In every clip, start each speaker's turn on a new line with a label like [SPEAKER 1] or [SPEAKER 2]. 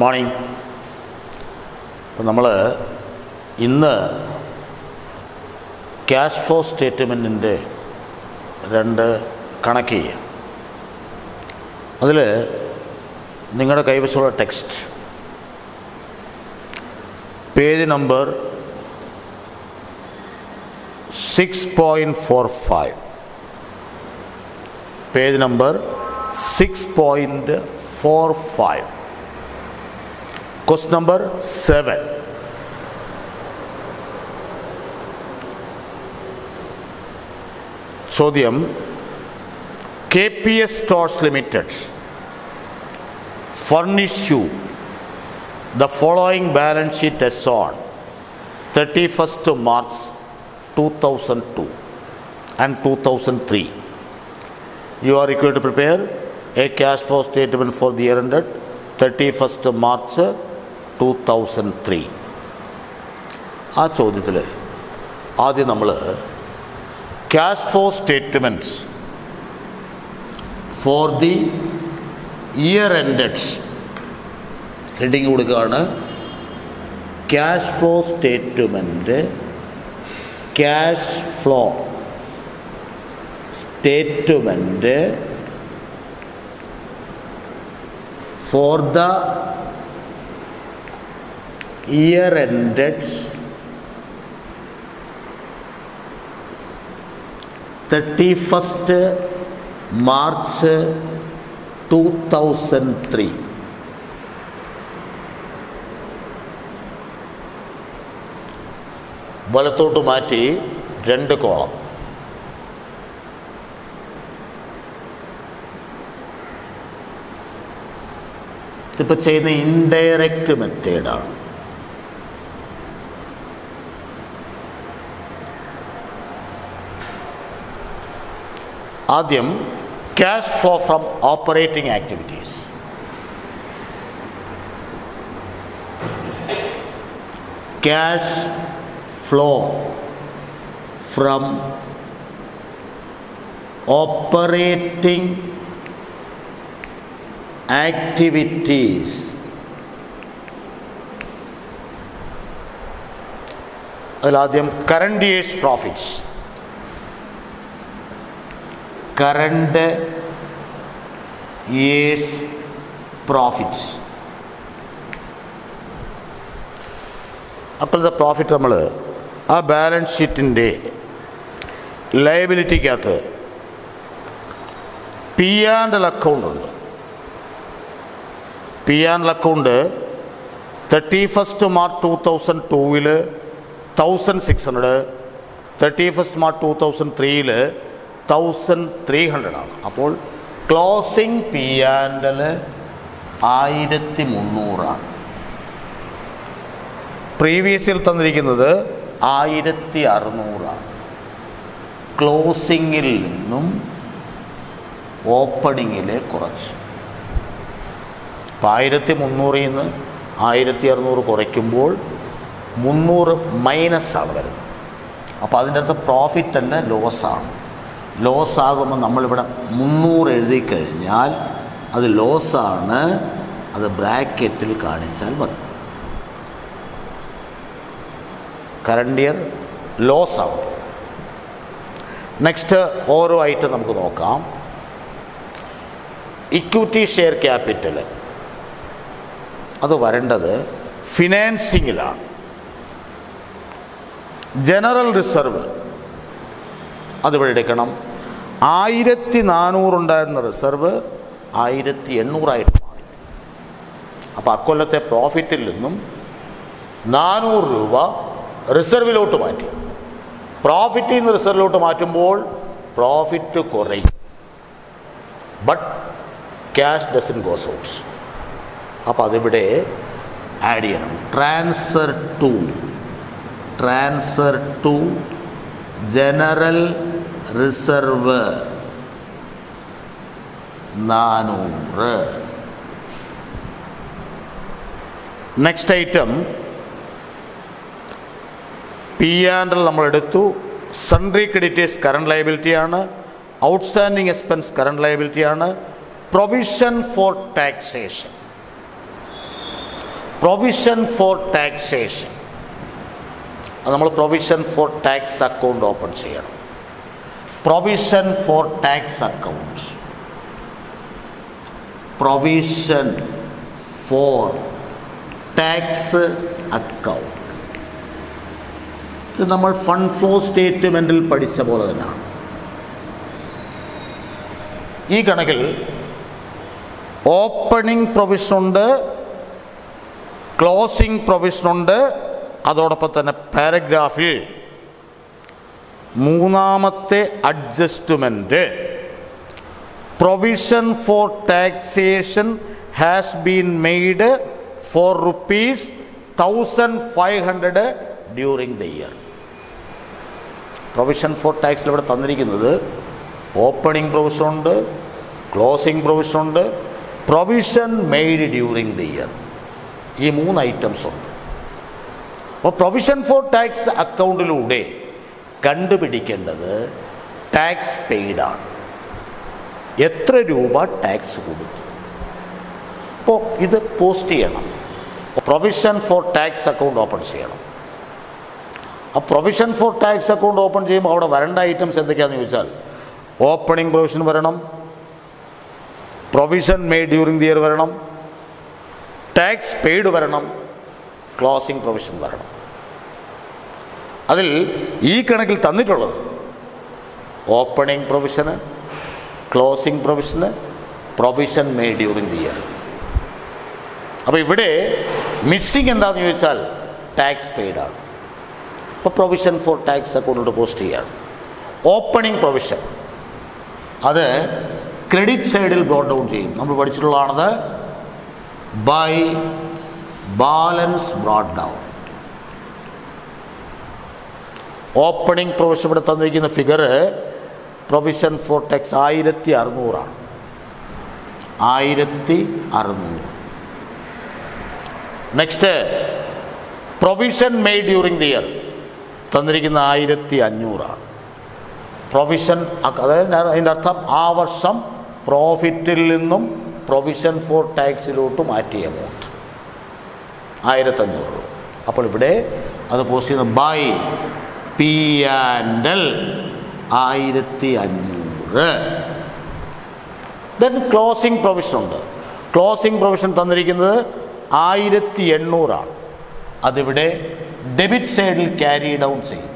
[SPEAKER 1] Morning. അപ്പം നമ്മൾ ഇന്ന് ക്യാഷ് ഫ്ലോ സ്റ്റേറ്റ്മെൻറ്റിൻ്റെ രണ്ട് കണക്ക് ചെയ്യാം. അതിൽ നിങ്ങളുടെ കൈവശമുള്ള text page number 6.45, page number 6.45, question number 7. ചോദ്യം: KPS Stores Limited furnish you the following balance sheet as on 31st March 2002 and 2003. You are required to prepare a cash flow statement for the year ended 31st March 2003. ആ ചോദ്യത്തിൽ ആദ്യം നമ്മൾ cash flow statements for the year ended heading കൊടുക്കുകയാണ്. Cash flow statement, cash flow statement for the year ended 31st March 2003. വലത്തോട്ട് മാറ്റി 2 column. ഇതിപ്പോൾ ചെയ്യുന്ന indirect മെത്തേഡാണ്. ആദ്യം cash flow from operating activities. Cash flow from operating activities. അതിലാദ്യം current years profits, current years profits. അപ്പോഴത്തെ profit നമ്മൾ ആ ബാലൻസ് ഷീറ്റിൻ്റെ ലയബിലിറ്റിക്കകത്ത് പി ആൻഡ് എൽ അക്കൗണ്ട് ഉണ്ട്. P and L account 31st March 2002 1600, 31st March 2003 1300 ആണ്. അപ്പോൾ ക്ലോസിംഗ് പി ആൻഡ് എൽ 1300 ആണ്. പ്രീവിയസിൽ തന്നിരിക്കുന്നത് 1600 ആണ്. ക്ലോസിങ്ങിൽ നിന്നും ഓപ്പണിങ്ങിൽ കുറച്ചു. അപ്പോൾ 1300 നിന്ന് 1600 കുറയ്ക്കുമ്പോൾ 300 മൈനസാണ് വരുന്നത്. അപ്പോൾ അതിൻ്റെ അകത്ത് പ്രോഫിറ്റ് അല്ല, ലോസാണ്. ലോസ് ആകുമ്പോൾ നമ്മളിവിടെ 300 എഴുതി കഴിഞ്ഞാൽ അത് ലോസാണ്. അത് ബ്രാക്കറ്റിൽ കാണിച്ചാൽ മതി. കറണ്ട് ഇയർ ലോസ് ആവും. നെക്സ്റ്റ് ഓരോ ഐറ്റം നമുക്ക് നോക്കാം. ഇക്വിറ്റി ഷെയർ ക്യാപിറ്റൽ അത് വരേണ്ടത് ഫിനാൻസിങ്ങിലാണ്. ജനറൽ റിസർവ് അതിവിടെ എടുക്കണം. 1400 ഉണ്ടായിരുന്ന റിസർവ് 1800 മാറി. അപ്പോൾ അക്കൊല്ലത്തെ പ്രോഫിറ്റിൽ നിന്നും 400 രൂപ റിസർവിലോട്ട് മാറ്റി. പ്രോഫിറ്റിൽ നിന്ന് റിസർവിലോട്ട് മാറ്റുമ്പോൾ പ്രോഫിറ്റ് കുറയും, but cash doesn't goes out. അപ്പോൾ അതിവിടെ ആഡ് ചെയ്യണം. Transfer to general reserve 400. Next item P and L നമ്മളെടുത്തു. സൺട്രി ക്രെഡിറ്റേഴ്സ് കറണ്ട് ലയബിലിറ്റിയാണ്. ഔട്ട്സ്റ്റാൻഡിങ് എക്സ്പെൻസ് കറണ്ട് ലയബിലിറ്റിയാണ്. Provision for taxation provision for taxation, അത് നമ്മൾ provision for tax account open ചെയ്യണം. Provision for tax account, provision for tax account. ഇത് നമ്മൾ fund flow സ്റ്റേറ്റ്മെൻറ്റിൽ പഠിച്ച പോലെ തന്നെയാണ്. ഈ കണക്കിൽ ഓപ്പണിംഗ് പ്രൊവിഷനുണ്ട്, ക്ലോസിംഗ് പ്രൊവിഷനുണ്ട്. അതോടൊപ്പം തന്നെ പാരഗ്രാഫിൽ മൂന്നാമത്തെ adjustment, provision for taxation has been made for ₹1,500 during the year. Provision for ടാക്സിൽ ഇവിടെ തന്നിരിക്കുന്നത് ഓപ്പണിംഗ് പ്രൊവിഷനുണ്ട്, ക്ലോസിംഗ് പ്രൊവിഷനുണ്ട്, provision made during the year. ഈ 3 ഐറ്റംസ് ഉണ്ട്. അപ്പോൾ പ്രൊവിഷൻ ഫോർ ടാക്സ് അക്കൗണ്ടിലൂടെ കണ്ടുപിടിക്കേണ്ടത് ടാക്സ് പെയ്ഡാണ്. എത്ര രൂപ ടാക്സ് കൊടുത്തു. അപ്പോൾ ഇത് പോസ്റ്റ് ചെയ്യണം. Provision for tax account open ചെയ്യണം. ആ provision for tax account open ചെയ്യുമ്പോൾ അവിടെ വരേണ്ട ഐറ്റംസ് എന്തൊക്കെയാണെന്ന് ചോദിച്ചാൽ, ഓപ്പണിംഗ് പ്രൊവിഷൻ വരണം, provision made during the year വരണം, ടാക്സ് പെയ്ഡ് വരണം, ക്ലോസിംഗ് പ്രൊവിഷൻ വരണം. അതിൽ ഈ കണക്കിൽ തന്നിട്ടുള്ളത് opening provision, closing provision, provision made during the year. അപ്പോൾ ഇവിടെ മിസ്സിങ് എന്താണെന്ന് ചോദിച്ചാൽ ടാക്സ് പെയ്ഡാണ്. അപ്പോൾ പ്രൊവിഷൻ ഫോർ ടാക്സ് അക്കൗണ്ടിലോട്ട് പോസ്റ്റ് ചെയ്യുകയാണ്. ഓപ്പണിംഗ് പ്രൊവിഷൻ അത് ക്രെഡിറ്റ് സൈഡിൽ ബ്രോട്ട് ഡൗൺ ചെയ്യും. നമ്മൾ പഠിച്ചിട്ടുള്ളതാണത്. By balance brought down. Opening provision ഇവിടെ തന്നിരിക്കുന്ന ഫിഗർ പ്രൊവിഷൻ ഫോർ ടാക്സ് 1600 ആണ്. 1600. Next provision made during the year തന്നിരിക്കുന്ന 1500 ആണ്. പ്രൊവിഷൻ, അതായത് അതിൻ്റെ അർത്ഥം ആ വർഷം പ്രോഫിറ്റിൽ നിന്നും പ്രൊവിഷൻ ഫോർ ടാക്സിലോട്ട് മാറ്റിയ എമൗണ്ട് 1500 രൂപ. അപ്പോൾ ഇവിടെ അത് പോസ്റ്റ് ചെയ്യുന്ന by P&L 1500. Then closing provision ഉണ്ട്. ക്ലോസിംഗ് പ്രൊവിഷൻ തന്നിരിക്കുന്നത് 1800 ആണ്. അതിവിടെ ഡെബിറ്റ് സൈഡിൽ ക്യാരി ഡൗൺ ചെയ്യും.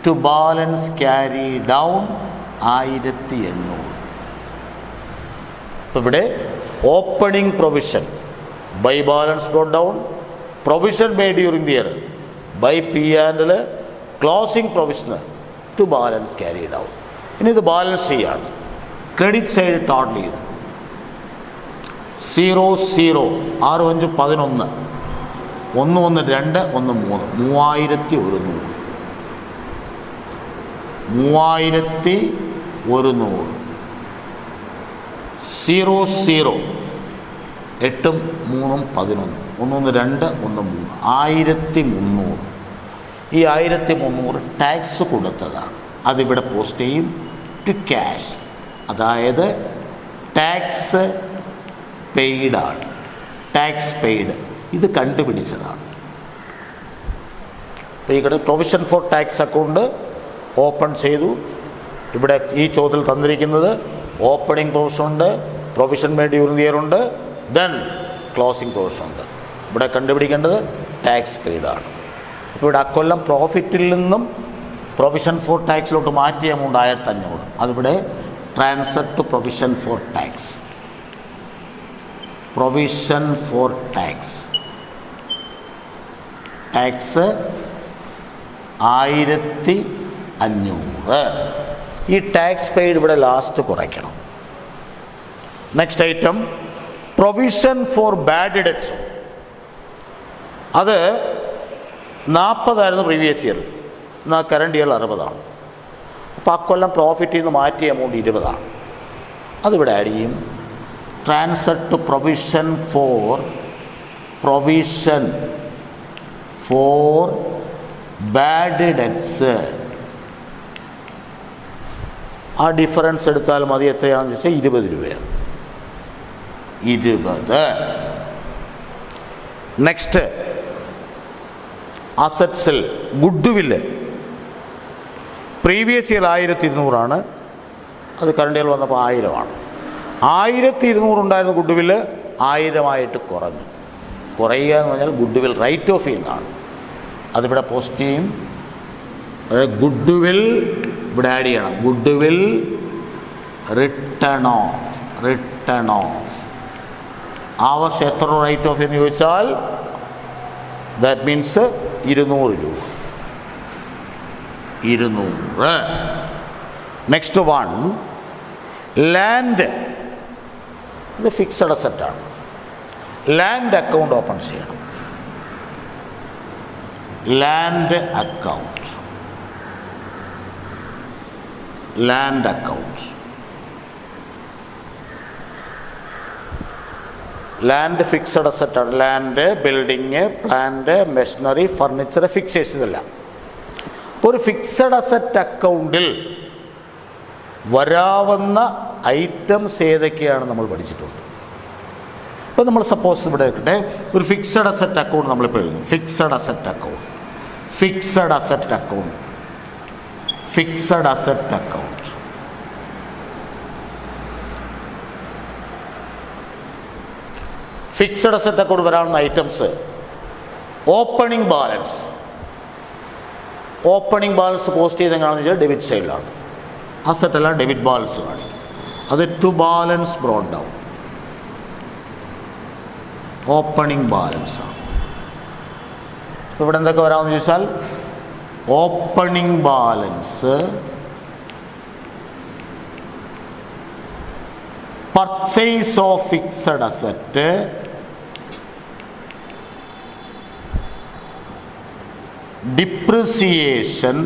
[SPEAKER 1] To balance carry down 1800. അപ്പോൾ ഇവിടെ opening provision by balance brought down, provision made during the year by P&L, closing provision to balance carry down. ഇനി ഇത് ബാലൻസ് ചെയ്യാണ്. ക്രെഡിറ്റ് സൈഡ് ടോട്ടൽ ചെയ്തു 0 0 6 5 11 1 1 2 1 3 3100. 3100 0 0 8 3 11 1 1 2 1 3 1300. ഈ 1300 ടാക്സ് കൊടുത്തതാണ്. അതിവിടെ പോസ്റ്റ് ചെയ്യും ടു ക്യാഷ്. അതായത് ടാക്സ് പെയ്ഡാണ്. ടാക്സ് പെയ്ഡ് ഇത് കണ്ടുപിടിച്ചതാണ്. അപ്പോൾ ഈ provision for tax account open ചെയ്തു. ഇവിടെ ഈ ചോദ്യത്തിൽ തന്നിരിക്കുന്നത് ഓപ്പണിംഗ് പ്രൊവിഷൻ ഉണ്ട്, provision made during the year ഉണ്ട്, ദെൻ ക്ലോസിംഗ് പ്രൊവിഷൻ ഉണ്ട്. ഇവിടെ കണ്ടുപിടിക്കേണ്ടത് ടാക്സ് പെയ്ഡാണ്. അപ്പോൾ ഇവിടെ അക്കൊല്ലം പ്രോഫിറ്റിൽ നിന്നും പ്രൊവിഷൻ ഫോർ ടാക്സിലോട്ട് മാറ്റിയ എമൗണ്ട് 1500. അതിവിടെ transfer to provision for tax. Provision for tax, tax 1500. ഈ ടാക്സ് പെയ്ഡ് ഇവിടെ ലാസ്റ്റ് കുറയ്ക്കണം. Next item provision for bad debts. അത് 40 പ്രീവിയസ് ഇയർ, എന്നാൽ കറണ്ട് ഇയർ 60. അപ്പോൾ ആ കൊല്ലം പ്രോഫിറ്റിൽ നിന്ന് മാറ്റിയ എമൗണ്ട് 20. അതിവിടെ ആഡ് ചെയ്യും. Transfer to provision for bad debts. ആ ഡിഫറൻസ് എടുത്താൽ മതി. എത്രയാണെന്ന് ചോദിച്ചാൽ 20 രൂപയാണ്. 20. നെക്സ്റ്റ് അസറ്റ്സിൽ ഗുഡ് വില്ല് പ്രീവിയസ് ഇയർ 1200 അത് കറണ്ട് ഇയർ വന്നപ്പോൾ 1000 1200 ഉണ്ടായിരുന്ന ഗുഡ് വില്ല് 1000 കുറഞ്ഞു. കുറയുക എന്ന് പറഞ്ഞാൽ ഗുഡ് വിൽ റൈറ്റ് ഓഫ് ചെയ്യുന്നതാണ്. അതിവിടെ പോസ്റ്റ് ചെയ്യും. അതായത് ഗുഡ് വിൽ ഇവിടെ ആഡ് ചെയ്യണം. ഗുഡ് വിൽ റിട്ടേൺ ഓഫ് ആ വർഷം എത്ര റൈറ്റ് ഓഫ് എന്ന് ചോദിച്ചാൽ ദാറ്റ് മീൻസ് 200 രൂപ. 200. Next one land. ഇത് ഫിക്സഡ് അസറ്റാണ്. ലാൻഡ് അക്കൗണ്ട് ഓപ്പൺ ചെയ്യണം. ലാൻഡ് അക്കൗണ്ട് ലാൻഡ് ഫിക്സഡ് അസറ്റാണ്. Land, building, plant, machinery, furniture, fixtures ഇതെല്ലാം. ഇപ്പോൾ ഒരു ഫിക്സഡ് അസറ്റ് അക്കൗണ്ടിൽ വരാവുന്ന ഐറ്റംസ് ഏതൊക്കെയാണ് നമ്മൾ പഠിച്ചിട്ടുണ്ട്. ഇപ്പോൾ നമ്മൾ സപ്പോസ് ഇവിടെ എടുക്കട്ടെ, ഒരു ഫിക്സഡ് അസറ്റ് അക്കൗണ്ട് നമ്മളിപ്പോൾ എഴുതുന്നു. Fixed asset account fixed asset account വരാവുന്ന ഐറ്റംസ് ഓപ്പണിംഗ് ബാലൻസ് പോസ്റ്റ് ചെയ്തെങ്ങാണെന്ന് വെച്ചാൽ ഡെബിറ്റ് സൈഡിലാണ്. അസറ്റ് എല്ലാം ഡെബിറ്റ് ബാലൻസ് കാണിക്കും. അത് to balance brought down opening balance ആണ്. ഇവിടെ എന്തൊക്കെ വരാമെന്ന് ചോദിച്ചാൽ opening balance, purchase of fixed asset, depreciation,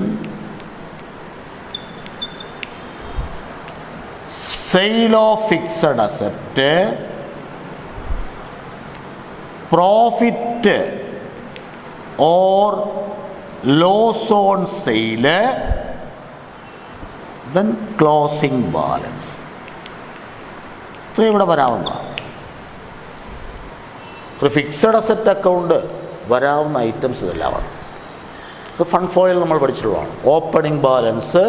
[SPEAKER 1] sale of fixed asset, profit or loss on sale, then closing balance. ഇത്രയും ഇവിടെ വരാവുന്നതാണ്. ഒരു ഫിക്സഡ് അസറ്റ് അക്കൗണ്ട് വരാവുന്ന ഐറ്റംസ് ഇതെല്ലാമാണ്. ഫണ്ട് ഫ്ലോയിൽ നമ്മൾ പഠിച്ചിട്ടുള്ളതാണ്. Opening balance,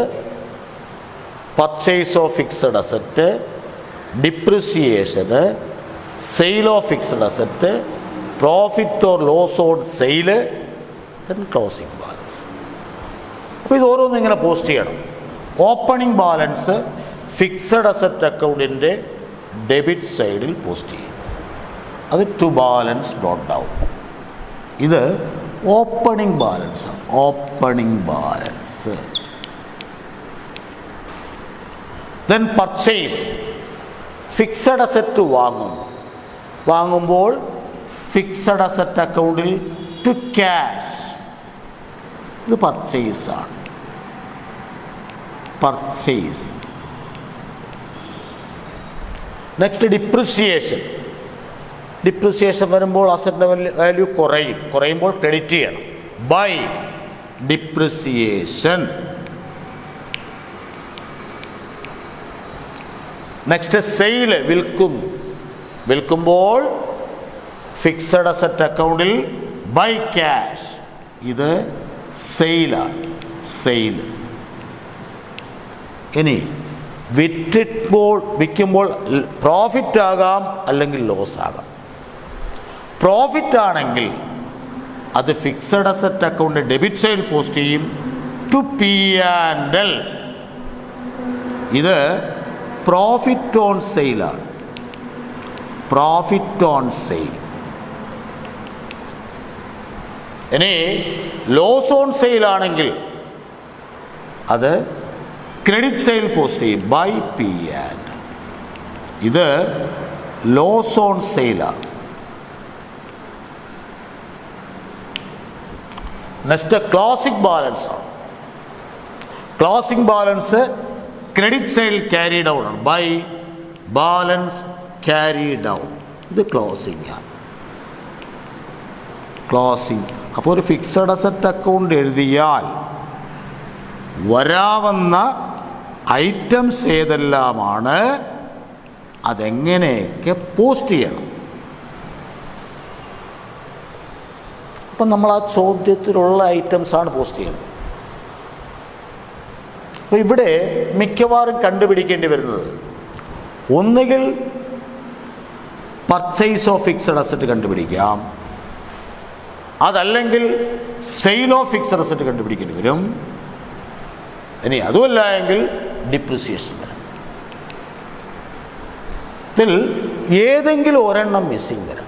[SPEAKER 1] purchase of fixed asset, depreciation, sale of fixed asset, profit or loss on sale, then closing balance. അപ്പോൾ ഇത് ഓരോന്നും ഇങ്ങനെ പോസ്റ്റ് ചെയ്യണം. ഓപ്പണിംഗ് ബാലൻസ് ഫിക്സഡ് അസറ്റ് അക്കൗണ്ടിൻ്റെ ഡെബിറ്റ് സൈഡിൽ പോസ്റ്റ് ചെയ്യും. അത് ടു ബാലൻസ് ബ്രോട്ട് ഡൗൺ. ഇത് opening balance. Then purchase, fixed asset വാങ്ങുമ്പോൾ ഫിക്സഡ് അസറ്റ് അക്കൗണ്ടിൽ ടു ക്യാഷ്, ഇത് പർച്ചേസാണ്. നെക്സ്റ്റ് ഡിപ്രിസിയേഷൻ വരുമ്പോൾ അസറ്റിൻ്റെ വാല്യൂ കുറയുമ്പോൾ ക്രെഡിറ്റ് ചെയ്യണം. By depreciation. നെക്സ്റ്റ് സെയിൽ, വിൽക്കുമ്പോൾ ഫിക്സഡ് അസറ്റ് അക്കൗണ്ടിൽ ബൈ ക്യാഷ്, ഇത് സെയിലാണ്. ഇനി വിൽക്കുമ്പോൾ പ്രോഫിറ്റ് ആകാം അല്ലെങ്കിൽ ലോസ് ആകാം. പ്രോഫിറ്റ് ആണെങ്കിൽ അത് fixed asset account debit side post ചെയ്യും ടു P&L. ഇത് പ്രോഫിറ്റ് ഓൺ സെയിലാണ്. ഇനി ലോസ് ഓൺ സെയിൽ ആണെങ്കിൽ അത് ക്രെഡിറ്റ് സെയിൽ പോസ്റ്റ് ചെയ്യും ബൈ P&L. ഇത് ലോസ് ഓൺ സെയിലാണ്. നെക്സ്റ്റ് ക്ലോസിംഗ് ബാലൻസ് ആണ്. Closing balance credit sale carry down ആണ്. ബൈ ബാലൻസ് ക്യാരി ഡൗൺ, ഇത് ക്ലോസിംഗ് ആണ്. അപ്പോൾ ഒരു ഫിക്സഡ് അസറ്റ് അക്കൗണ്ട് എഴുതിയാൽ വരാവുന്ന ഐറ്റംസ് ഏതെല്ലാമാണ്, അതെങ്ങനെയൊക്കെ പോസ്റ്റ് ചെയ്യണം. അപ്പം നമ്മൾ ആ ചോദ്യത്തിലുള്ള ഐറ്റംസാണ് പോസ്റ്റ് ചെയ്യുന്നത്. അപ്പോൾ ഇവിടെ മിക്കവാറും കണ്ടുപിടിക്കേണ്ടി വരുന്നത് ഒന്നുകിൽ പർച്ചേസ് ഓഫ് ഫിക്സഡ് അസറ്റ് കണ്ടുപിടിക്കാം, അതല്ലെങ്കിൽ സെയിൽ ഓഫ് ഫിക്സഡ് അസറ്റ് കണ്ടുപിടിക്കേണ്ടി വരും. ഇനി അതുമല്ല എങ്കിൽ ഡിപ്രിസിയേഷൻ വരാം. ഇതിൽ ഏതെങ്കിലും ഒരെണ്ണം മിസ്സിങ് വരാം.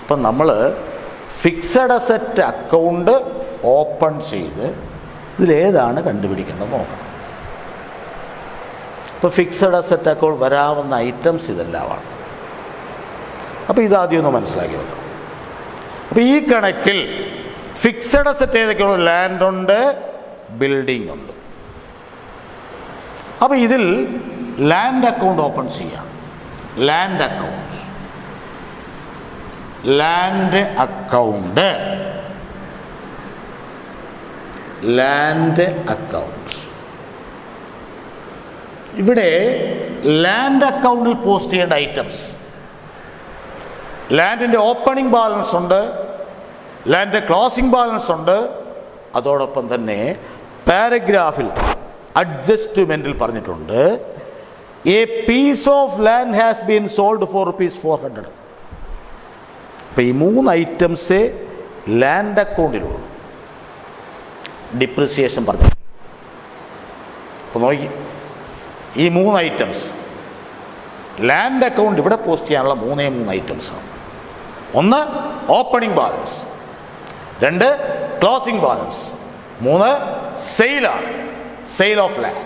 [SPEAKER 1] ഇപ്പം നമ്മൾ ഫിക്സഡ് അസറ്റ് അക്കൗണ്ട് ഓപ്പൺ ചെയ്ത് ഇതിലേതാണ് കണ്ടുപിടിക്കേണ്ടത് നോക്കണം. ഇപ്പോൾ ഫിക്സഡ് അസറ്റ് അക്കൗണ്ട് വരാവുന്ന ഐറ്റംസ് ഇതെല്ലാമാണ്. അപ്പോൾ ഇതാദ്യം ഒന്ന് മനസ്സിലാക്കി വെക്കണം. അപ്പോൾ ഈ കണക്കിൽ ഫിക്സഡ് അസറ്റ് ഏതൊക്കെയാണ്? ലാൻഡ് ഉണ്ട്, ബിൽഡിംഗ് ഉണ്ട്. അപ്പോൾ ഇതിൽ ലാൻഡ് അക്കൗണ്ട് ഓപ്പൺ ചെയ്യാം. Land account, land account, land account. ഇവിടെ ലാൻഡ് അക്കൗണ്ടിൽ പോസ്റ്റ് ചെയ്യേണ്ട ഐറ്റംസ്, ലാൻഡിൻ്റെ ഓപ്പണിംഗ് ബാലൻസ് ഉണ്ട്, ലാൻഡ് ക്ലോസിംഗ് ബാലൻസ് ഉണ്ട്. അതോടൊപ്പം തന്നെ പാരഗ്രാഫിൽ അഡ്ജസ്റ്റ്മെൻറ്റിൽ പറഞ്ഞിട്ടുണ്ട് a piece of land has been sold for ₹400. അപ്പോൾ ഈ 3 ഐറ്റംസേ ലാൻഡ് അക്കൗണ്ടിലുള്ളൂ. ഡിപ്രിസിയേഷൻ പറഞ്ഞു. അപ്പോൾ നോക്കി, ഈ 3 ഐറ്റംസ് ലാൻഡ് അക്കൗണ്ട് ഇവിടെ പോസ്റ്റ് ചെയ്യാനുള്ള 3 ഐറ്റംസാണ്. ഒന്ന് ഓപ്പണിംഗ് ബാലൻസ്, 2 ക്ലോസിംഗ് ബാലൻസ്, 3 സെയിലാണ്, സെയിൽ ഓഫ് ലാൻഡ്.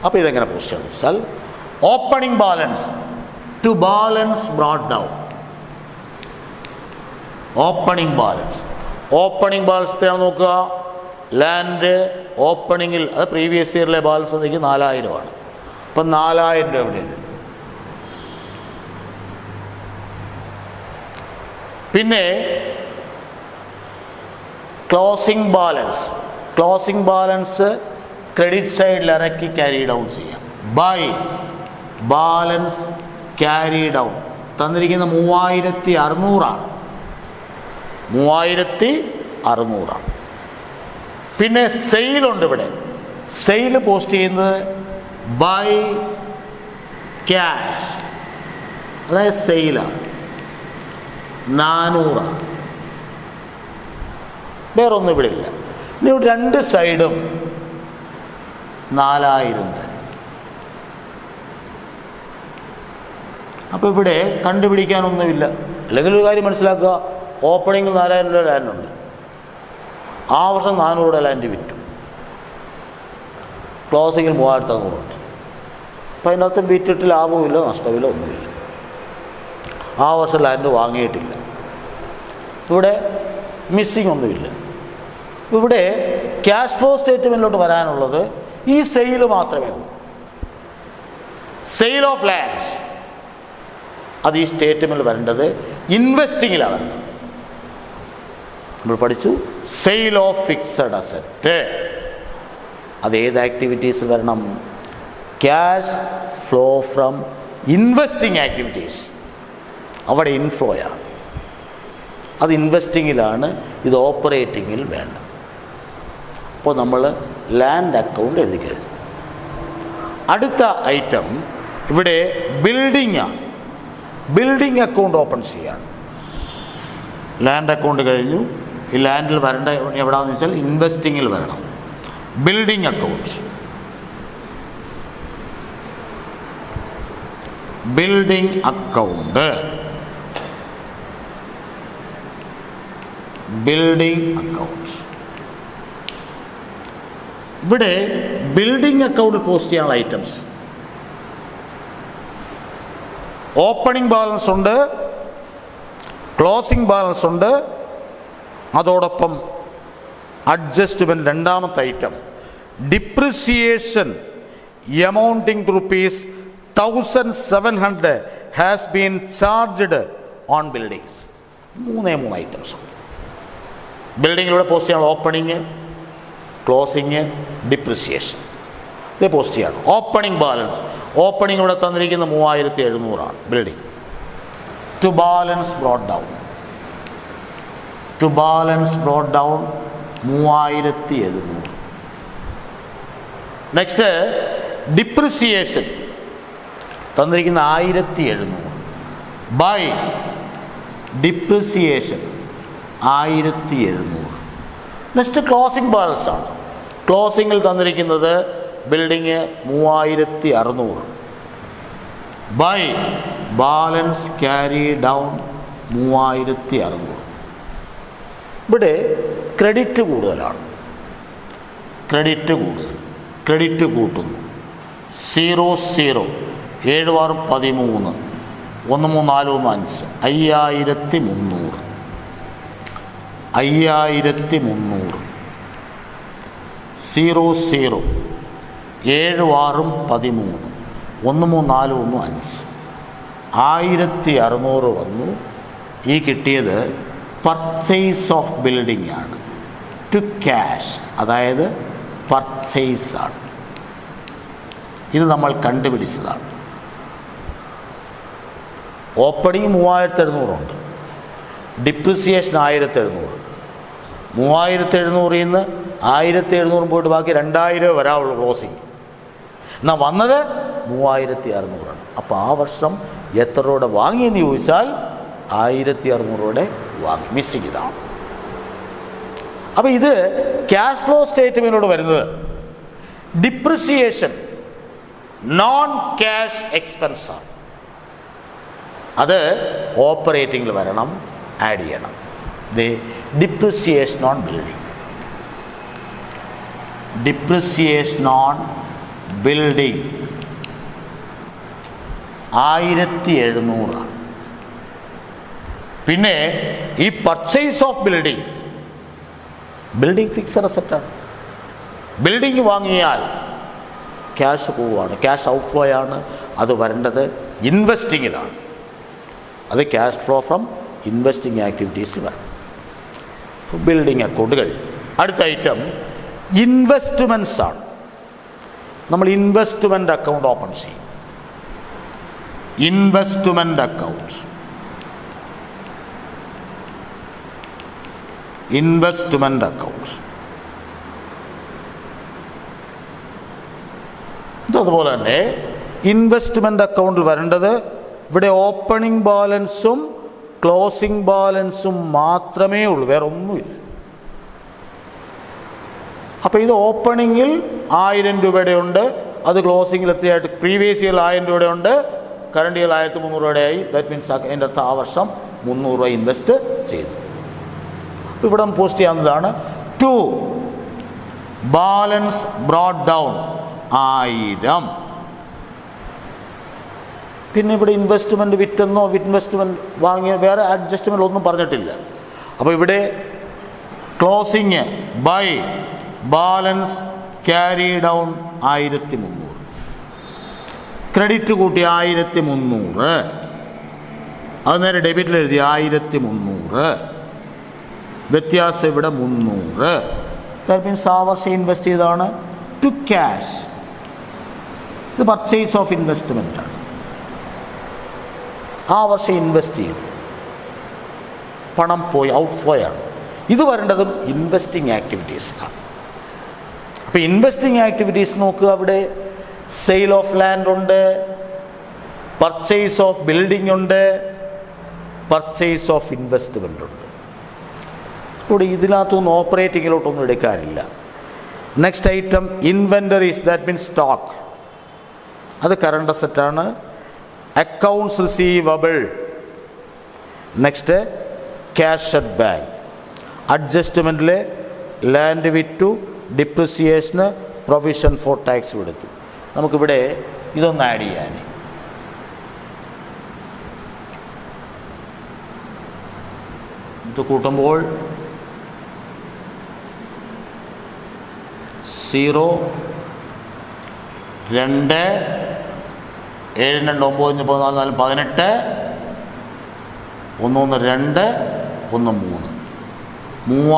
[SPEAKER 1] അപ്പോൾ ഇതെങ്ങനെ പോസ്റ്റ് ചെയ്യണം വെച്ചാൽ opening balance to balance brought down. Opening balance, opening balance എത്രയാണ് നോക്കുക. ലാൻഡ് ഓപ്പണിങ്ങിൽ അത് പ്രീവിയസ് ഇയറിലെ ബാലൻസ് എനിക്ക് 4000 അപ്പം 4000 രൂപ എവിടെയാണ്? പിന്നെ closing balance, closing balance credit സൈഡിൽ ഇറക്കി ക്യാരി ഡൗൺ ചെയ്യാം. ബൈ ബാലൻസ് ക്യാരി ഡൗൺ തന്നിരിക്കുന്ന 3600 3600. പിന്നെ സെയിലുണ്ട്. ഇവിടെ സെയിൽ പോസ്റ്റ് ചെയ്യുന്നത് ബൈ ക്യാഷ്, അതായത് സെയിലാണ്, 400. വേറൊന്നും ഇവിടെ ഇല്ല. ഇനി ഇവിടെ 2 സൈഡും 4000 തന്നെ. അപ്പോൾ ഇവിടെ കണ്ടുപിടിക്കാനൊന്നുമില്ല. അല്ലെങ്കിൽ ഒരു കാര്യം മനസ്സിലാക്കുക, ഓപ്പണിങ്ങിൽ 4000 രൂപ ലാൻഡുണ്ട്, ആ വർഷം 400 രൂപ ലാൻഡ് വിറ്റു, ക്ലോസിങ്ങിൽ 3600 ഉണ്ട്. അപ്പോൾ അതിനകത്ത് വിറ്റിട്ട് ലാഭവുമില്ല നഷ്ടമില്ല ഒന്നുമില്ല. ആ വർഷം ലാൻഡ് വാങ്ങിയിട്ടില്ല. ഇവിടെ മിസ്സിങ് ഒന്നുമില്ല. ഇവിടെ ക്യാഷ് ഫ്ലോ സ്റ്റേറ്റ്മെൻറ്റിലോട്ട് വരാനുള്ളത് ഈ സെയിൽ മാത്രമേ ഉള്ളൂ. സെയിൽ ഓഫ് ലാൻഡ്സ് അത് ഈ സ്റ്റേറ്റ്മെൻറ്റിൽ വരേണ്ടത് ഇൻവെസ്റ്റിങ്ങിലാണ് വരേണ്ടത്. നമ്മൾ പഠിച്ചു സെയിൽ ഓഫ് ഫിക്സഡ് അസറ്റ്, അത് ഏത് ആക്ടിവിറ്റീസ് വരണം? Cash flow from investing activities. അവിടെ ഇൻഫ്ലോയാണ്, അത് ഇൻവെസ്റ്റിങ്ങിലാണ്, ഇത് ഓപ്പറേറ്റിങ്ങിൽ വേണ്ട. അപ്പോൾ നമ്മൾ ലാൻഡ് അക്കൗണ്ട് എഴുതി കഴിഞ്ഞു. അടുത്ത ഐറ്റം ഇവിടെ ബിൽഡിംഗ് ആണ്. ബിൽഡിംഗ് അക്കൗണ്ട് ഓപ്പൺ ചെയ്യാണ്. ലാൻഡ് അക്കൗണ്ട് കഴിഞ്ഞു. ഈ ലാൻഡിൽ വരേണ്ട എവിടെയാണെന്ന് വെച്ചാൽ ഇൻവെസ്റ്റിങ്ങിൽ വരണം. Building account, building account, building account. ഇവിടെ ബിൽഡിംഗ് അക്കൗണ്ടിൽ പോസ്റ്റ് ചെയ്യാനുള്ള ഐറ്റംസ് ഓപ്പണിംഗ് ബാലൻസ് ഉണ്ട്, ക്ലോസിംഗ് ബാലൻസ് ഉണ്ട്. അതോടൊപ്പം അഡ്ജസ്റ്റ്മെൻറ്റ് രണ്ടാമത്തെ item depreciation amounting to ₹1700 has been charged on buildings. 3 items ഉണ്ട്. ബിൽഡിങ്ങിലൂടെ പോസ്റ്റ് ചെയ്യാനുള്ള ഓപ്പണിങ്, ക്ലോസിങ്, ഡിപ്രിസിയേഷൻ. ഇത് പോസ്റ്റ് ചെയ്യണം. ഓപ്പണിംഗ് ബാലൻസ്, ഓപ്പണിംഗ് ഇവിടെ തന്നിരിക്കുന്ന 3700 building. To balance brought down. To balance brought down 3700. Next depreciation തന്നിരിക്കുന്ന 1700 by depreciation 1700. Next closing balance ആണ്. ക്ലോസിങ്ങിൽ തന്നിരിക്കുന്നത് building 3600 by balance carry down 3600. ഇവിടെ ക്രെഡിറ്റ് കൂടുതലാണ്. ക്രെഡിറ്റ് കൂടുതൽ. ക്രെഡിറ്റ് കൂട്ടുന്നു. 0 0 7 6 13 1 3 4 1 5 5300. 5300 0 0 7 6 13 1 3 4 1 5 1600 വന്നു. ഈ കിട്ടിയത് പർച്ചേസ് ഓഫ് ബിൽഡിംഗ് ആണ്. ടു ക്യാഷ്, അതായത് പർച്ചേസ് ആണ്. ഇത് നമ്മൾ കണ്ടുപിടിച്ചതാണ്. ഓപ്പണിങ് 3700 ഉണ്ട്, ഡിപ്രിസിയേഷൻ 1700. 3700 നിന്ന് 1700 പോയിട്ട് ബാക്കി 2000 വരാവുള്ളൂ ക്ലോസിങ്. എന്നാൽ വന്നത് 3600 ആണ്. അപ്പോൾ ആ വർഷം എത്ര രൂപയുടെ വാങ്ങിയെന്ന് ചോദിച്ചാൽ 1600 രൂപയുടെ വാങ്ങി. മിസ്സിങ് ഇതാണ്. അപ്പോൾ ഇത് ക്യാഷ് ഫ്ലോ സ്റ്റേറ്റ്മെൻറ്റിലൂടെ വരുന്നത് ഡിപ്രിസിയേഷൻ നോൺ ക്യാഷ് എക്സ്പെൻസാണ്. അത് ഓപ്പറേറ്റിങ്ങിൽ വരണം, ആഡ് ചെയ്യണം. The depreciation on building. Depreciation on building 1700. പിന്നെ ഈ purchase of building, building fixed അസറ്റാണ്. ബിൽഡിംഗ് വാങ്ങിയാൽ ക്യാഷ് പോവുകയാണ്, ക്യാഷ് ഔട്ട് ഫ്ലോ ആണ്. അത് വരേണ്ടത് ഇൻവെസ്റ്റിങ്ങിലാണ്. അത് ക്യാഷ് ഫ്ലോ ഫ്രം ഇൻവെസ്റ്റിംഗ് ആക്ടിവിറ്റീസിൽ വരണം. ബിൽഡിംഗ് അക്കൗണ്ട് കഴിഞ്ഞു. അടുത്ത ഐറ്റം ഇൻവെസ്റ്റ്മെൻറ്റ്സ് ആണ്. നമ്മൾ ഇൻവെസ്റ്റ്മെൻറ്റ് അക്കൗണ്ട് ഓപ്പൺ ചെയ്യും. ഇൻവെസ്റ്റ്മെൻറ്റ് അക്കൗണ്ട്, ഇൻവെസ്റ്റ്മെൻറ്റ് അക്കൗണ്ട് അതുപോലെ തന്നെ ഇൻവെസ്റ്റ്മെൻറ്റ് അക്കൗണ്ടിൽ വരേണ്ടത് ഇവിടെ ഓപ്പണിംഗ് ബാലൻസും ക്ലോസിംഗ് ബാലൻസും മാത്രമേ ഉള്ളൂ, വേറെ ഒന്നുമില്ല. അപ്പോൾ ഇത് ഓപ്പണിങ്ങിൽ 1000 രൂപയുടെ ഉണ്ട്, അത് ക്ലോസിങ്ങിൽ എത്തിയായിട്ട് പ്രീവിയസ് ഇയർ 1000 രൂപയുടെ ഉണ്ട്, കറണ്ട് ഇയർ 1300 രൂപയായി. ദാറ്റ് മീൻസ് അതിൻ്റെ അടുത്ത് ആ വർഷം 300 രൂപ ഇൻവെസ്റ്റ് ചെയ്തു. ഇവിടെ പോസ്റ്റ് ചെയ്യാവുന്നതാണ്. To balance brought down 1000. പിന്നെ ഇവിടെ ഇൻവെസ്റ്റ്മെൻറ്റ് വിറ്റെന്നോ ഇൻവെസ്റ്റ്മെൻറ്റ് വാങ്ങിയ വേറെ അഡ്ജസ്റ്റ്മെൻ്റ് ഒന്നും പറഞ്ഞിട്ടില്ല. അപ്പോൾ ഇവിടെ closing by balance carry down 1300. Credit കൂട്ടി 1300, അത് നേരെ ഡെബിറ്റിൽ എഴുതി 1300. വ്യത്യാസം ഇവിടെ 300. ദാറ്റ് മീൻസ് ആ വർഷം ഇൻവെസ്റ്റ് ചെയ്തതാണ്. ടു ക്യാഷ്, ഇത് പർച്ചേസ് ഓഫ് ഇൻവെസ്റ്റ്മെൻ്റ് ആണ്. ആ വർഷം ഇൻവെസ്റ്റ് ചെയ്തു, പണം പോയി, ഔട്ട് ഫ്ലോ ആണ്. ഇത് വരേണ്ടതും ഇൻവെസ്റ്റിംഗ് ആക്ടിവിറ്റീസിനാണ്. അപ്പോൾ ഇൻവെസ്റ്റിംഗ് ആക്ടിവിറ്റീസ് നോക്കുക. അവിടെ സെയിൽ ഓഫ് ലാൻഡ് ഉണ്ട്, പർച്ചേസ് ഓഫ് ബിൽഡിംഗ് ഉണ്ട്, പർച്ചേസ് ഓഫ് ഇൻവെസ്റ്റ്മെൻ്റ് ഉണ്ട്. ഇവിടെ ഇതിനകത്തൊന്നും ഓപ്പറേറ്റിങ്ങിലോട്ടൊന്നും എടുക്കാനില്ല. Next item inventories, that means stock. അത് കറണ്ട് അസറ്റാണ്. Accounts receivable. Next cash at bank. അഡ്ജസ്റ്റ്മെൻറ്റിൽ ലാൻഡ് വിറ്റു, ഡിപ്രിസിയേഷന്, പ്രൊവിഷൻ ഫോർ ടാക്സ് എടുത്തു. നമുക്കിവിടെ ഇതൊന്ന് ആഡ് ചെയ്യാൻ. ഇത് കൂട്ടുമ്പോൾ 0 2 7 2 9 14 18 1 1 2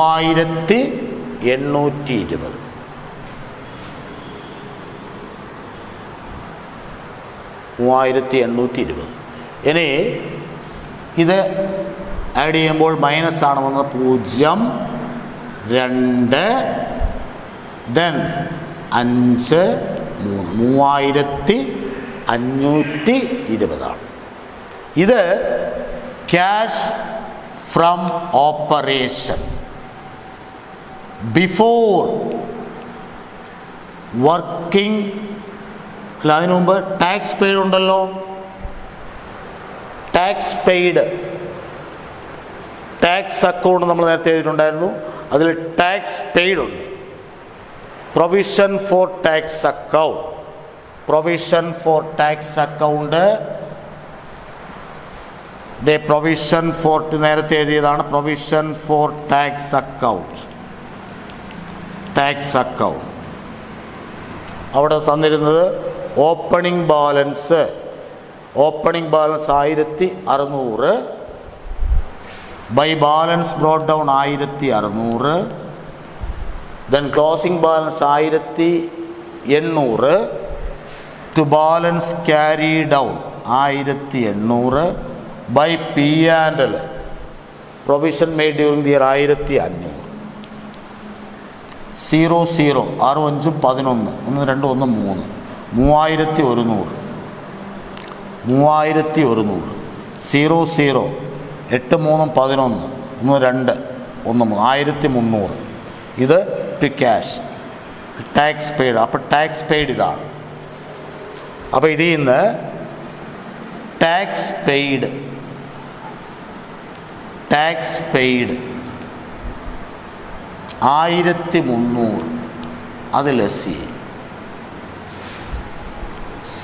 [SPEAKER 1] 1 3 3820. 3820. ഇനി ഇത് ആഡ് ചെയ്യുമ്പോൾ മൈനസ് ആണ് വന്നത് 0, 2, ദെൻ 5, 3520 ഇത് cash from operation before working. അല്ല, അതിനു മുമ്പ് ടാക്സ് പെയ്ഡ് ഉണ്ടല്ലോ. ടാക്സ് പെയ്ഡ്, ടാക്സ് അക്കൗണ്ട് നമ്മൾ നേരത്തെ എഴുതിയിട്ടുണ്ടായിരുന്നു. അതിൽ ടാക്സ് പെയ്ഡ് ഉണ്ട്. Provision for tax account, provision for tax account, provision for നേരത്തെ എഴുതിയതാണ്. Provision for tax account, tax account അവിടെ തന്നിരുന്നത് opening balance 1600 by balance brought down 1600, then closing balance 1800 to balance carry down 1800 by P and L provision made during the year 1500. 0 0 6 5 11 1 2 1 3 3100 0 0 8 3 11 1 2 1 1300. ഇത് to cash, tax paid. അപ്പോൾ tax paid ഇതാണ്. അപ്പോൾ ഇതിൽ നിന്ന് tax paid 1300 അത് less ചെയ്യും.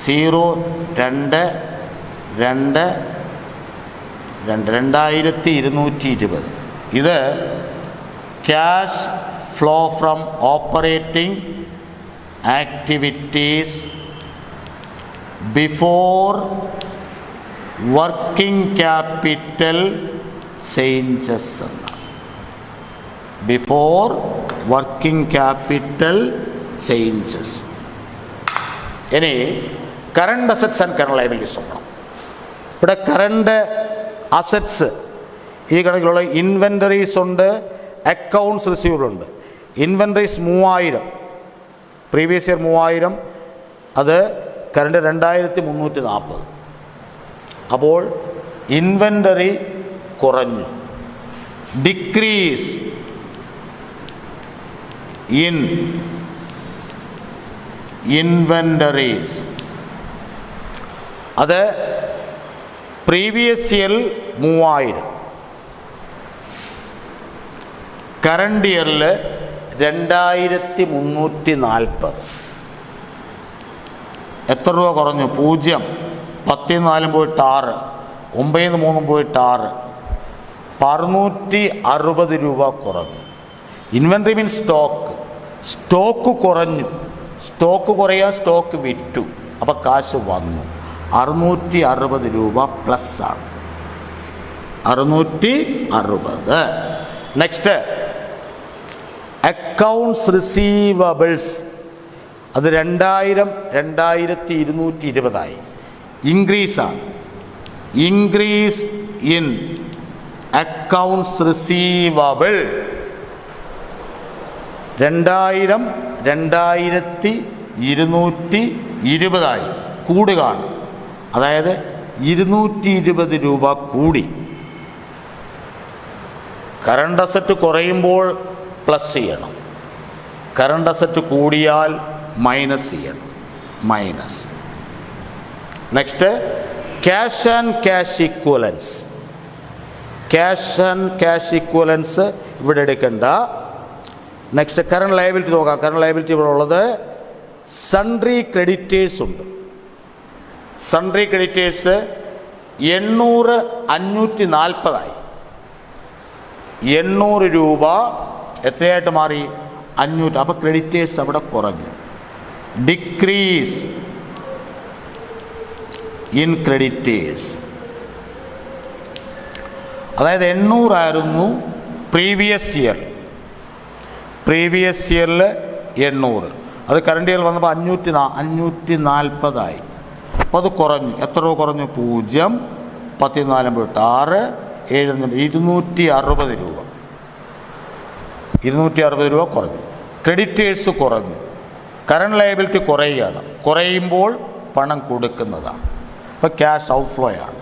[SPEAKER 1] 0 2 2 2220. ഇത് cash flow from operating activities before working capital changes എന്നാണ്. Before working capital changes. ഇനി current assets and current liabilities നോക്കണം. ഇവിടെ കറണ്ട് അസറ്റ്സ് ഈ കണക്കിലുള്ള ഇൻവെൻ്ററീസ് ഉണ്ട്, അക്കൗണ്ട്സ് റിസീവബിൾ ഉണ്ട്. ഇൻവെൻ്ററീസ് 3000, പ്രീവിയസ് ഇയർ 3000, അത് കറണ്ട് 2340. അപ്പോൾ ഇൻവെൻ്ററി കുറഞ്ഞു. ഡിക്രീസ് ഇൻ ഇൻവെൻ്ററീസ്, അത് പ്രീവിയസ് ഇയറിൽ 3000, കറണ്ട് ഇയറിൽ 2340. എത്ര രൂപ കുറഞ്ഞു? 0, 10 4 പോയിട്ട് 6, 9 3 പോയിട്ട് 6, 660 രൂപ കുറഞ്ഞു. ഇൻവെൻ്ററി മീൻസ് സ്റ്റോക്ക് കുറഞ്ഞു. സ്റ്റോക്ക് കുറയാൻ സ്റ്റോക്ക് വിറ്റു, അപ്പോൾ കാശ് വന്നു. 660 രൂപ പ്ലസ് ആണ്. 660. നെക്സ്റ്റ് അക്കൗണ്ട്സ് റിസീവബിൾസ്, അത് 2000 2220 ഇൻക്രീസാണ്. ഇൻക്രീസ് ഇൻ അക്കൗണ്ട്സ് റിസീവബിൾ 2000 2220 കൂടുകയാണ്. അതായത് 220 രൂപ കൂടി. കറണ്ട് അസറ്റ് കുറയുമ്പോൾ പ്ലസ് ചെയ്യണം, കറണ്ട് അസറ്റ് കൂടിയാൽ മൈനസ് ചെയ്യണം, minus. Next cash and cash ഇക്വലൻസ്. Cash and cash ഇക്വലൻസ് ഇവിടെ എടുക്കണ്ട. നെക്സ്റ്റ് കറണ്ട് ലയബിലിറ്റി നോക്കാം. കറണ്ട് ലയബിലിറ്റി ഇവിടെ ഉള്ളത് സൺട്രി ക്രെഡിറ്റേഴ്സ് ഉണ്ട്. Sundry creditors 800 540. 800 രൂപ എത്രയായിട്ട് മാറി? 500. അപ്പോൾ ക്രെഡിറ്റേഴ്സ് അവിടെ കുറഞ്ഞു. ഡിക്രീസ് ഇൻ ക്രെഡിറ്റേഴ്സ്, അതായത് 800 ആയിരുന്നു പ്രീവിയസ് ഇയറിൽ 800. അത് കറണ്ട് ഇയറിൽ വന്നപ്പോൾ 540 അപ്പോൾ അത് കുറഞ്ഞു. എത്ര രൂപ കുറഞ്ഞു? 0 14 6 7 260 രൂപ. 260 രൂപ കുറഞ്ഞു. ക്രെഡിറ്റേഴ്സ് കുറഞ്ഞു. കറണ്ട് ലയബിലിറ്റി കുറയുകയാണ്. കുറയുമ്പോൾ പണം കൊടുക്കുന്നതാണ്. ഇപ്പോൾ ക്യാഷ് ഔട്ട്ഫ്ലോ ആണ്,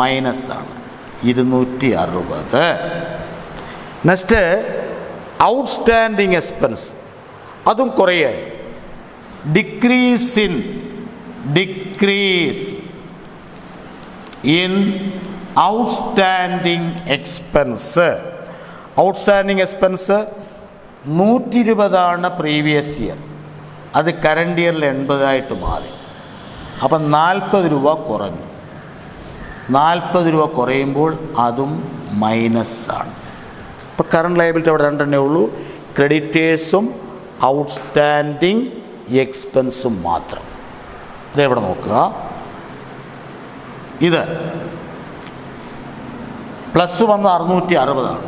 [SPEAKER 1] മൈനസാണ് 260. നെക്സ്റ്റ് ഔട്ട്സ്റ്റാൻഡിങ് എക്സ്പെൻസ്, അതും കുറയായി. Decrease in outstanding expense. Outstanding expense 120 previous year, അത് കറണ്ട് ഇയറിൽ 80 മാറി. അപ്പം 40 രൂപ കുറഞ്ഞു. 40 രൂപ കുറയുമ്പോൾ അതും മൈനസാണ്. ഇപ്പോൾ കറണ്ട് ലയബിലിറ്റി അവിടെ രണ്ടെണ്ണേ ഉള്ളൂ, ക്രെഡിറ്റേഴ്സും ഔട്ട്സ്റ്റാൻഡിങ് എക്സ്പെൻസും മാത്രം. ഇതെവിടെ നോക്കുക, ഇത് പ്ലസ് വന്നത് 660 ആണ്.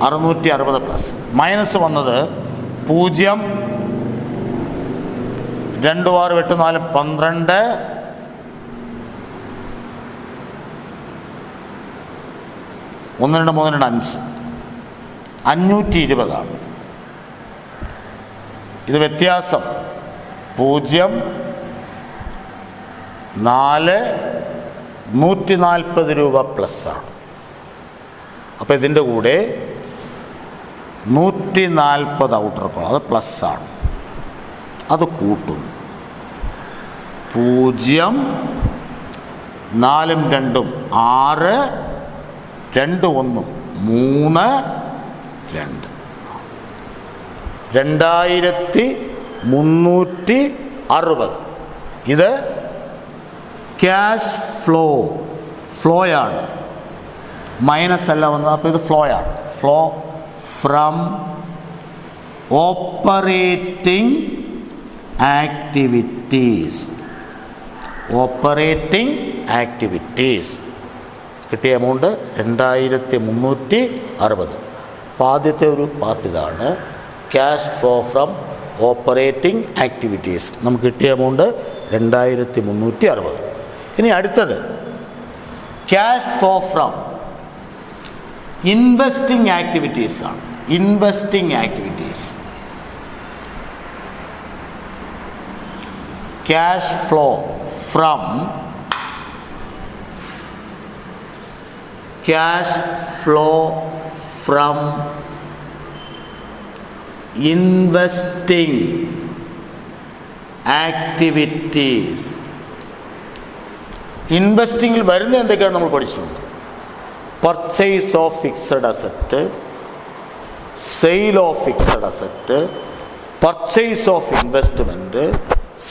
[SPEAKER 1] 660 പ്ലസ്. മൈനസ് വന്നത് 0, 2 6 8 4 12, 1 2 3 2 5, 520 ആണ്. ഇത് വ്യത്യാസം 0 4 140 രൂപ പ്ലസ്സാണ്. അപ്പോൾ ഇതിൻ്റെ കൂടെ 140 ഔട്ടർ കോൾ, അത് പ്ലസ്സാണ്, അത് കൂട്ടുന്നു. 0 4 2 6 2 1 3 2, 2360. ഇത് ക്യാഷ് ഫ്ലോയാണ്, മൈനസ് അല്ല വന്നത്. അപ്പോൾ ഇത് ഫ്ലോയാണ്. Flow from operating activities. കിട്ടിയ എമൗണ്ട് 2360. അപ്പോൾ ആദ്യത്തെ ഒരു പാർട്ട് ഇതാണ്, cash flow from operating activities. നമുക്ക് കിട്ടിയ എമൗണ്ട് 2360. ഇനി അടുത്തത് cash flow from investing activities ആണ്. Investing activities, cash flow from investing activities. ഇൻവെസ്റ്റിങ്ങിൽ വരുന്ന എന്തൊക്കെയാണ് നമ്മൾ പഠിച്ചിട്ടുണ്ട്. Purchase of fixed asset, sale of fixed asset, purchase of investment,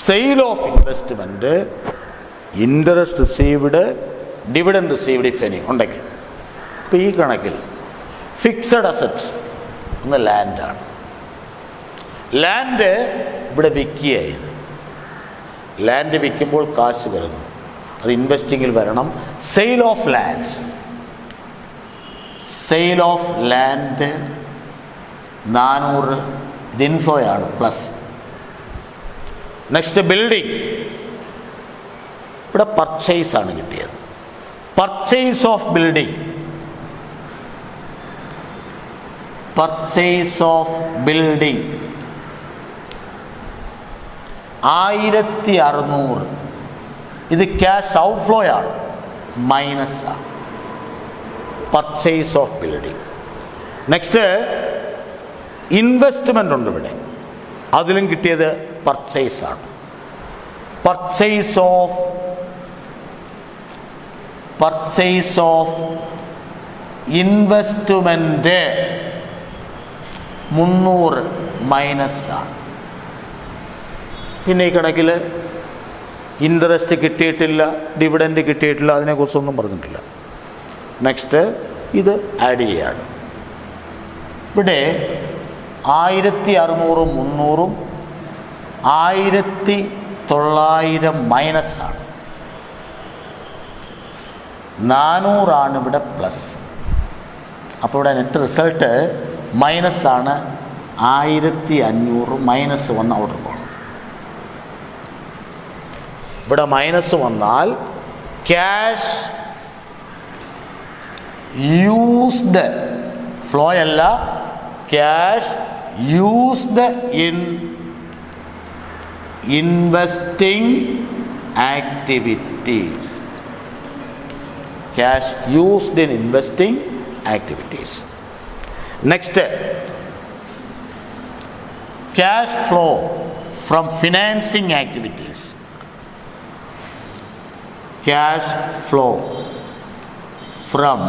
[SPEAKER 1] sale of investment, interest received, dividend received if any ഉണ്ടെങ്കിൽ. ഇപ്പോൾ ഈ കണക്കിൽ ഫിക്സഡ് അസറ്റ്സ് ഒന്ന് ലാൻഡാണ്. ലാൻഡ് ഇവിടെ വിൽക്കുകയായത്. ലാൻഡ് വിൽക്കുമ്പോൾ കാശ് വരുന്നു, അത് ഇൻവെസ്റ്റിങ്ങിൽ വരണം. Sale of land, sale of land 400, ഇത് ഇൻഫോയാണ്, പ്ലസ്. നെക്സ്റ്റ് ബിൽഡിംഗ്, ഇവിടെ പർച്ചേസ് ആണ് കിട്ടിയത്. Purchase of building, 1600. ഇത് ക്യാഷ് ഔട്ട്ഫ്ലോ ആണ്, മൈനസ് ആണ്. Purchase of building. Next investment ഉണ്ട് ഇവിടെ, അതിലും കിട്ടിയത് പർച്ചേസ് ആണ്. പർച്ചേസ് ഓഫ് ഇൻവെസ്റ്റ്മെൻറ്റ് 300, മൈനസ് ആണ്. പിന്നെ ഈ കണക്കിൽ ഇൻട്രസ്റ്റ് കിട്ടിയിട്ടില്ല, ഡിവിഡൻഡ് കിട്ടിയിട്ടില്ല, അതിനെക്കുറിച്ചൊന്നും പറഞ്ഞിട്ടില്ല. നെക്സ്റ്റ് ഇത് ആഡ് ചെയ്യാണ്. ഇവിടെ 1600, 300, 1900 മൈനസാണ്. 400 ഇവിടെ പ്ലസ്. അപ്പോൾ ഇവിടെ നെറ്റ് റിസൾട്ട് മൈനസാണ്. 1500 മൈനസ് 1 ഔട്ടർ കോളം. ഇവിടെ മൈനസ് വന്നാൽ ക്യാഷ് യൂസ്ഡ്, ഫ്ലോ അല്ല, cash used in investing activities. Cash used in investing activities. Next, cash flow from financing activities. Cash flow from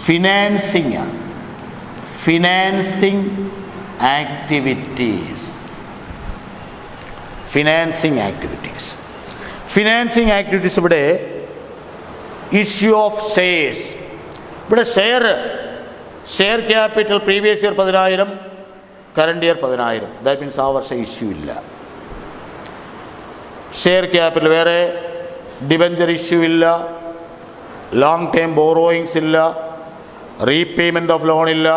[SPEAKER 1] financing activities. Financing activities. Financing activities ഇവിടെ issue of shares. ഇവിടെ share capital previous year 10,000, current year 10,000. That means ആ വർഷം issue ഇല്ല. Share capital വേറെ, debenture issue ഇല്ല, long time borrowings ഇല്ല, repayment of loan ഇല്ല,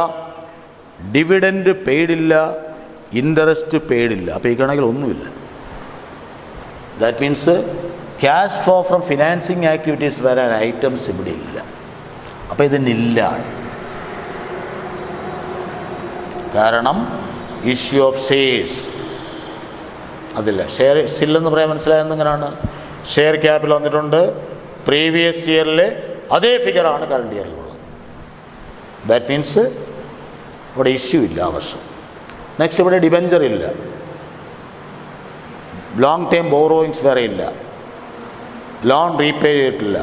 [SPEAKER 1] dividend പെയ്ഡില്ല, interest പെയ്ഡില്ല. അപ്പോൾ ഈ കണക്കിൽ ഒന്നുമില്ല. That means cash flow from financing activities വരാൻ ഐറ്റംസ് ഇവിടെ ഇല്ല. അപ്പോൾ ഇത് നില്ലാണ്. കാരണം ഇഷ്യൂ ഓഫ് ഷെയർസ് അതില്ല. ഷെയർസ് ഇല്ലെന്ന് പറയാൻ മനസ്സിലായത് എങ്ങനെയാണ്? ഷെയർ ക്യാപിറ്റൽ വന്നിട്ടുണ്ട്, പ്രീവിയസ് ഇയറിൽ അതേ ഫിഗറാണ് കറണ്ട് ഇയറിലുള്ളത്. ദാറ്റ് മീൻസ് ഇവിടെ ഇഷ്യൂ ഇല്ല ആ വർഷം. നെക്സ്റ്റ് ഇവിടെ ഡിബഞ്ചർ ഇല്ല, ലോങ് ടൈം ബോറോയിങ്സ് വേറെ ഇല്ല, ലോൺ റീപേ ചെയ്തിട്ടില്ല,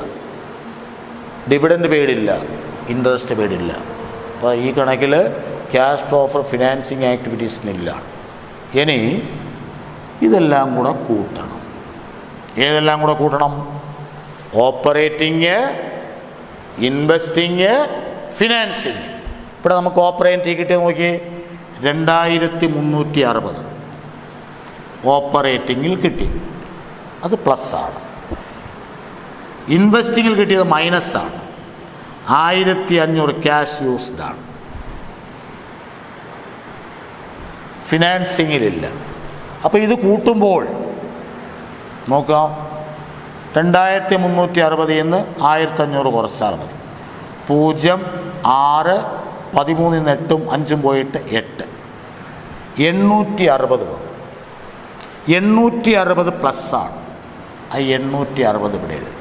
[SPEAKER 1] ഡിവിഡൻഡ് പെയ്ഡില്ല, ഇൻട്രസ്റ്റ് പെയ്ഡില്ല. അപ്പോൾ ഈ കണക്കിൽ ക്യാഷ് ഫ്ലോ ഫോർ ഫിനാൻസിങ് ആക്ടിവിറ്റീസിനില്ല. ഇനി ഇതെല്ലാം കൂടെ കൂട്ടണം. ഏതെല്ലാം കൂടെ കൂട്ടണം? Operating, investing, financing. ഇവിടെ നമുക്ക് ഓപ്പറേറ്റിംഗ് കിട്ടിയത് നോക്കി, 2360 ഓപ്പറേറ്റിങ്ങിൽ കിട്ടി, അത് പ്ലസ് ആണ്. ഇൻവെസ്റ്റിങ്ങിൽ കിട്ടിയത് മൈനസാണ്, 1500 ക്യാഷ് യൂസ്ഡ് ആണ്. ഫിനാൻസിങ്ങിലില്ല. അപ്പോൾ ഇത് കൂട്ടുമ്പോൾ നോക്കാം, 2360 എന്ന് 1500 കുറച്ചാൽ മതി. 0, 6, 13 8 5 പോയിട്ട് 8, 860 വന്നു. 860 പ്ലസ്സാണ്. ആ 860 ഇവിടെ എഴുതി.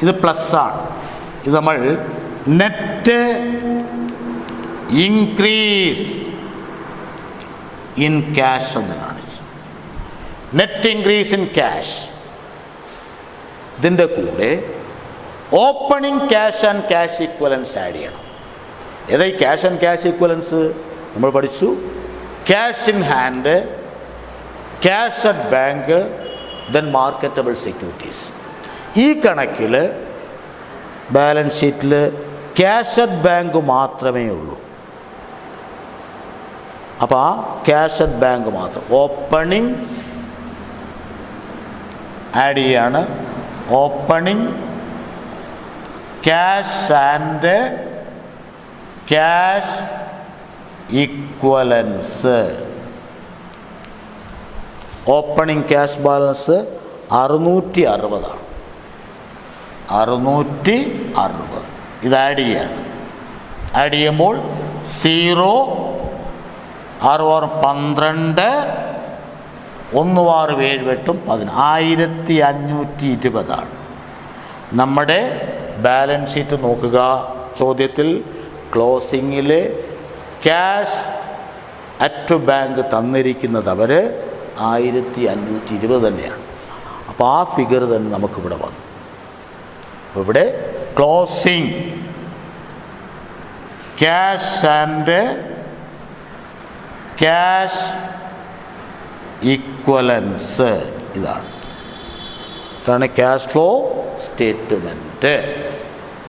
[SPEAKER 1] ഇത് പ്ലസ്സാണ്. ഇത് നമ്മൾ നെറ്റ് ഇൻക്രീസ് ഇൻ ക്യാഷ് എന്ന് കാണിച്ചു. Net increase in cash. ഇതിൻ്റെ കൂടെ opening cash and cash equivalence add ചെയ്യണം. ഏതായി ക്യാഷ് ആൻഡ് ക്യാഷ് ഈക്വലൻസ് നമ്മൾ പഠിച്ചു? Cash in hand, cash at bank, then marketable securities. ഈ കണക്കിൽ ബാലൻസ് ഷീറ്റിൽ ക്യാഷ് അറ്റ് ബാങ്ക് മാത്രമേ ഉള്ളൂ. അപ്പോൾ ആ ക്യാഷ് അറ്റ് ബാങ്ക് മാത്രം. ഓപ്പണിംഗ് ആഡ് ചെയ്യാണ്. Opening cash and cash equivalence. Opening cash balance 660 ആണ്. 660 ഇത് ആഡ് ചെയ്യാണ്. ആഡ് ചെയ്യുമ്പോൾ 0, 6 12, 1 6 7 8 1520 ആണ്. നമ്മുടെ ബാലൻസ് ഷീറ്റ് നോക്കുക. ചോദ്യത്തിൽ ക്ലോസിങ്ങിൽ ക്യാഷ് അറ്റ് ബാങ്ക് തന്നിരിക്കുന്നത് അവർ 1520 തന്നെയാണ്. അപ്പോൾ ആ ഫിഗർ തന്നെ നമുക്കിവിടെ വന്നു. അപ്പോൾ ഇവിടെ closing cash and cash equivalence ഇതാണ് ക്യാഷ് ഫ്ലോ സ്റ്റേറ്റ്മെൻറ്റ്.